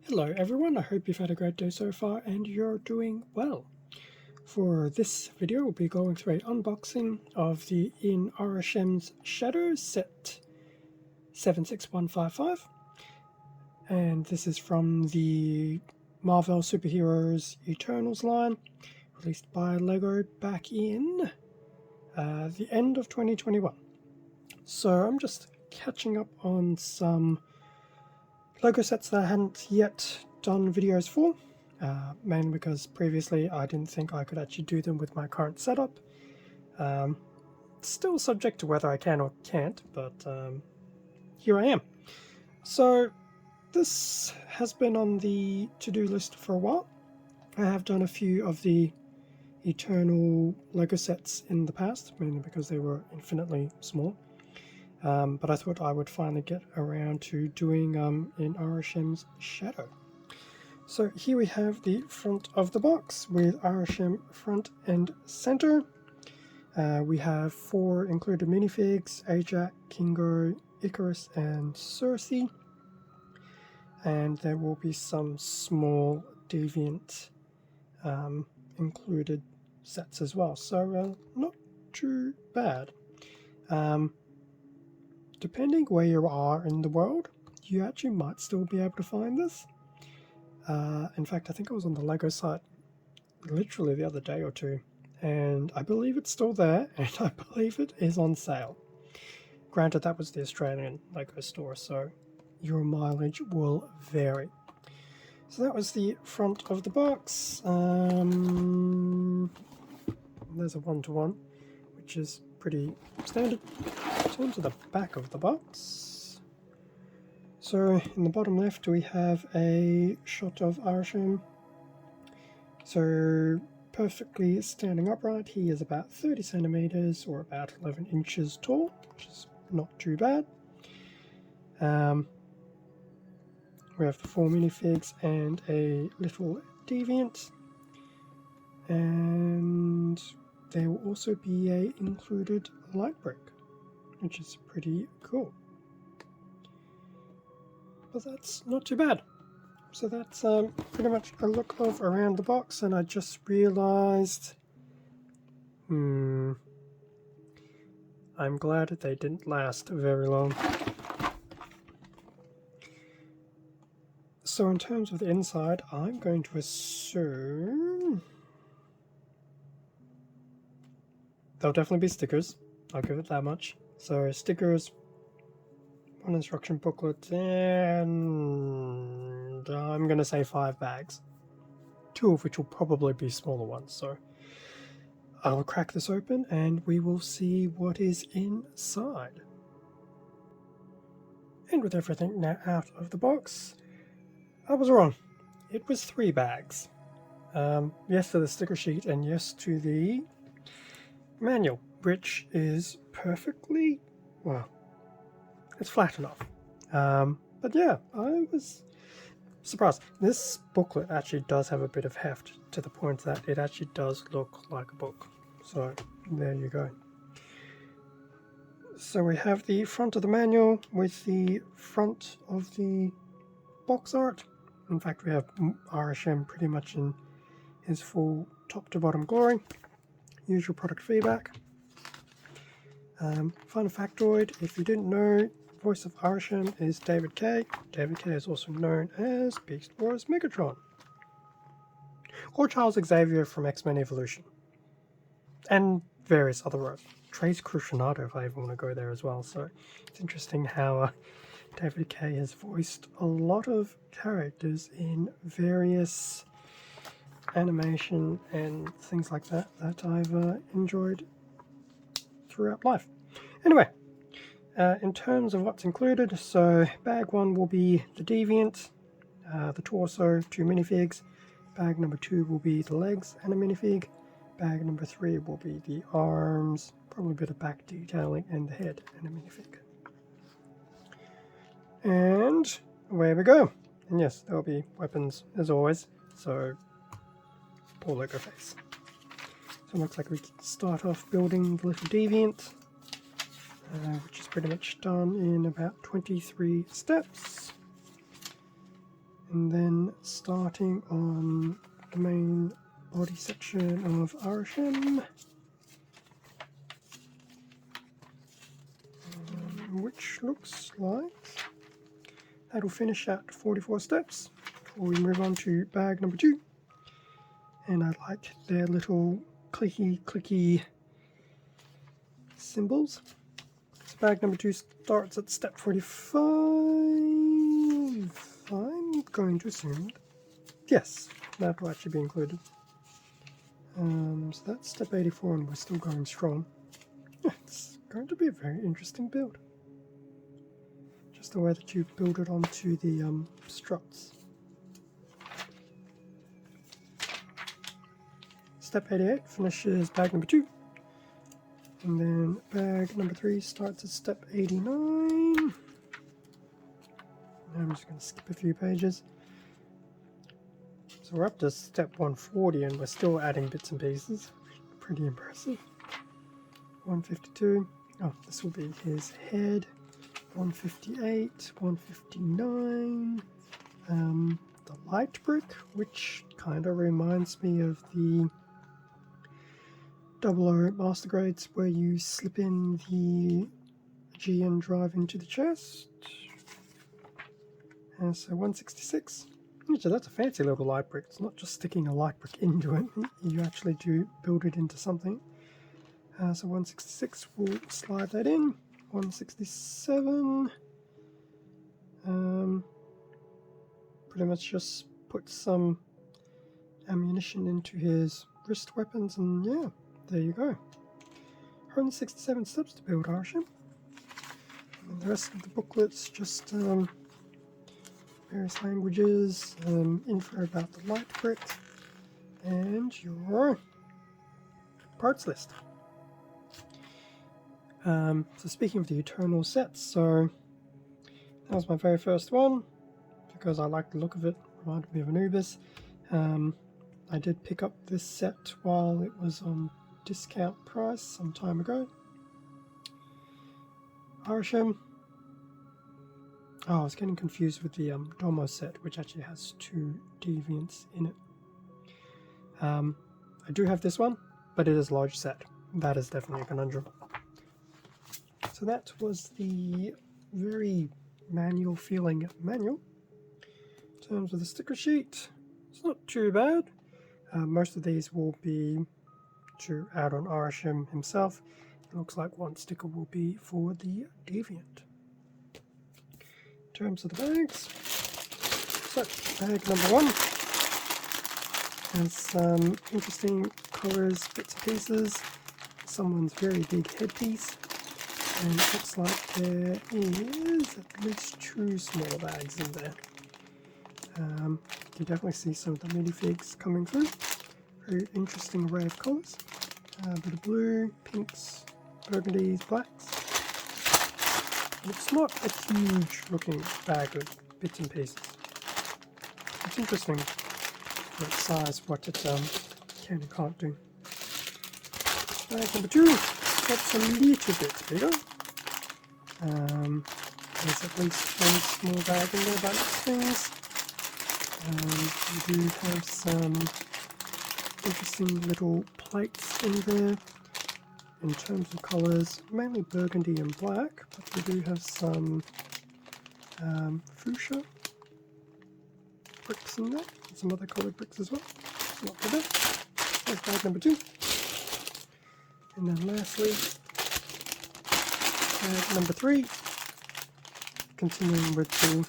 Hello everyone, I hope you've had a great day so far and you're doing well. For this video we'll be going through an unboxing of the in Arishem's Shadows set 76155, and this is from the Marvel Superheroes Eternals line, released by LEGO back in the end of 2021. So I'm just catching up on some LEGO sets that I hadn't yet done videos for, mainly because previously I didn't think I could actually do them with my current setup. Still subject to whether I can or can't, but here I am. So this has been on the to-do list for a while. I have done a few of the Eternal LEGO sets in the past, mainly because they were infinitely small. But I thought I would finally get around to doing in Arishem's Shadow. So here we have the front of the box with Arishem front and center. We have 4 included minifigs: Ajax, Kingo, Icarus and Cersei. And there will be some small Deviant included sets as well. So not too bad. Depending where you are in the world, you actually might still be able to find this. In fact, I think I was on the LEGO site literally the other day or two, and I believe it's still there, and I believe it is on sale. Granted, that was the Australian LEGO store, so your mileage will vary. So that was the front of the box. There's a one-to-one, which is pretty standard. Turn to the back of the box. So in the bottom left we have a shot of Arishem. So perfectly standing upright. He is about 30 centimeters or about 11 inches tall, which is not too bad. We have the 4 minifigs and a little Deviant, and there will also be a included light brick, which is pretty cool. But that's not too bad. So that's pretty much a look of around the box, and I just realized I'm glad that they didn't last very long. So in terms of the inside, I'm going to assume there'll definitely be stickers. I'll give it that much. So stickers, one instruction booklet, and I'm going to say 5 bags. 2 of which will probably be smaller ones. So I'll crack this open and we will see what is inside. And with everything now out of the box, I was wrong. It was 3 bags. Yes to the sticker sheet and yes to the manual, which is perfectly, well, it's flat enough. But yeah, I was surprised. This booklet actually does have a bit of heft, to the point that it actually does look like a book. So there you go. So we have the front of the manual with the front of the box art. In fact, we have Arishem pretty much in his full top to bottom glory. Usual product feedback. Fun factoid, if you didn't know, voice of Arishem is David Kay. David Kay is also known as Beast Wars Megatron, or Charles Xavier from X-Men Evolution, and various other roles. Trace Crucianato, if I even want to go there as well. So it's interesting how David Kay has voiced a lot of characters in various animation and things like that that I've enjoyed throughout life. Anyway, in terms of what's included, so bag 1 will be the Deviant, the torso, 2 minifigs. Bag number 2 will be the legs and a minifig. Bag number 3 will be the arms, probably a bit of back detailing, and the head and a minifig. And away we go. And yes, there will be weapons as always. So poor LEGO face. So it looks like we can start off building the little Deviant, which is pretty much done in about 23 steps. And then starting on the main body section of Arishem, which looks like that'll finish at 44 steps before we move on to bag number 2. And I like their little clicky symbols. So bag number 2 starts at step 45. I'm going to assume, yes, that will actually be included. So that's step 84 and we're still going strong. It's going to be a very interesting build. Just the way that you build it onto the struts. Step 88 finishes bag number 2. And then bag number 3 starts at step 89. I'm just going to skip a few pages. So we're up to step 140 and we're still adding bits and pieces. Pretty impressive. 152. Oh, this will be his head. 158, 159. The light brick, which kind of reminds me of the 00 master grades where you slip in the GN drive into the chest. And so 166. Actually, that's a fancy little light brick. It's not just sticking a light brick into it. You actually do build it into something. So 166, we'll slide that in. 167. Pretty much just put some ammunition into his wrist weapons, and yeah, there you go. 167 steps to build Arishem. And the rest of the booklet's just various languages, info about the light brick, and your parts list. So speaking of the Eternal sets, so that was my very first one because I like the look of it, reminded me of Anubis. I did pick up this set while it was on discount price some time ago. Arishem. Oh, I was getting confused with the Domo set, which actually has 2 deviants in it. I do have this one, but it is a large set. That is definitely a conundrum. So that was the very manual feeling manual. In terms of the sticker sheet, it's not too bad. Most of these will be to add on Arishem himself. It looks like one sticker will be for the deviant. In terms of the bags, so bag number 1 has some interesting colours, bits and pieces, someone's very big headpiece. And it looks like there is at least 2 smaller bags in there. You can definitely see some of the minifigs coming through. Very interesting array of colours. A bit of blue, pinks, burgundies, blacks. And it's not a huge looking bag of bits and pieces. It's interesting for its size, what it can and can't do. Bag number 2. That's a little bit bigger. There's at least 1 small bag in there by its things. We do have some interesting little plates in there. In terms of colours, mainly burgundy and black, but we do have some fuchsia bricks in there, and some other coloured bricks as well. Not too bad. There's bag number 2. And then lastly, bag number 3, continuing with the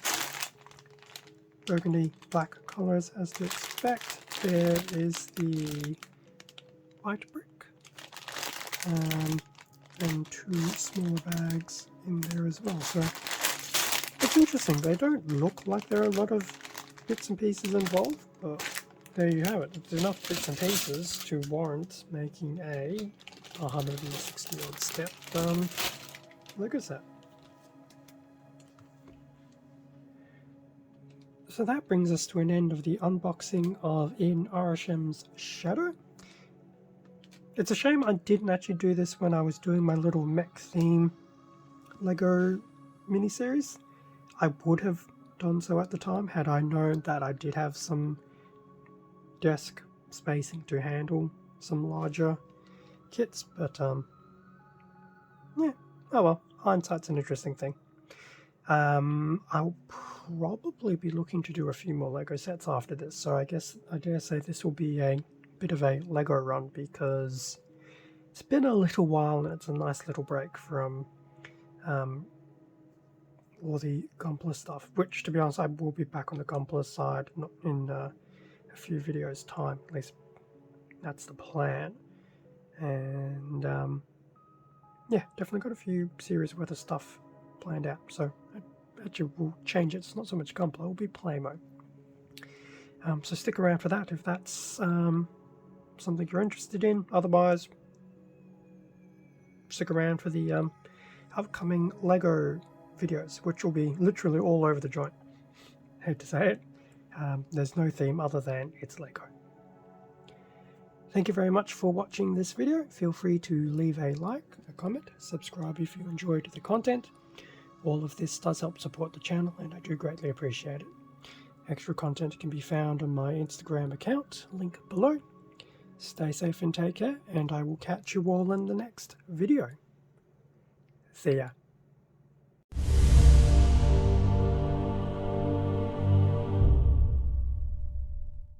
burgundy black colours as to expect. There is the white brick, and 2 smaller bags in there as well. So it's interesting. They don't look like there are a lot of bits and pieces involved, but there you have it. It's enough bits and pieces to warrant making a 160 odd step Lego set. So that brings us to an end of the unboxing of In Arishem's Shadow. It's a shame I didn't actually do this when I was doing my little mech theme Lego miniseries. I would have done so at the time had I known that I did have some desk spacing to handle some larger kits, but yeah, oh well, hindsight's an interesting thing. I'll probably be looking to do a few more Lego sets after this, so I dare say this will be a bit of a Lego run, because it's been a little while and it's a nice little break from all the Gunpla stuff, which, to be honest, I will be back on the Gunpla side not in a few videos time, at least that's the plan. And yeah, definitely got a few series worth of stuff planned out, so actually we'll change it. It's not so much Gunpla, it'll be play mode. So stick around for that if that's something you're interested in. Otherwise, stick around for the upcoming Lego videos, which will be literally all over the joint. Hate to say it. There's no theme other than it's Lego. Thank you very much for watching this video. Feel free to leave a like, a comment, subscribe if you enjoyed the content. All of this does help support the channel and I do greatly appreciate it. Extra content can be found on my Instagram account, link below. Stay safe and take care, and I will catch you all in the next video. See ya.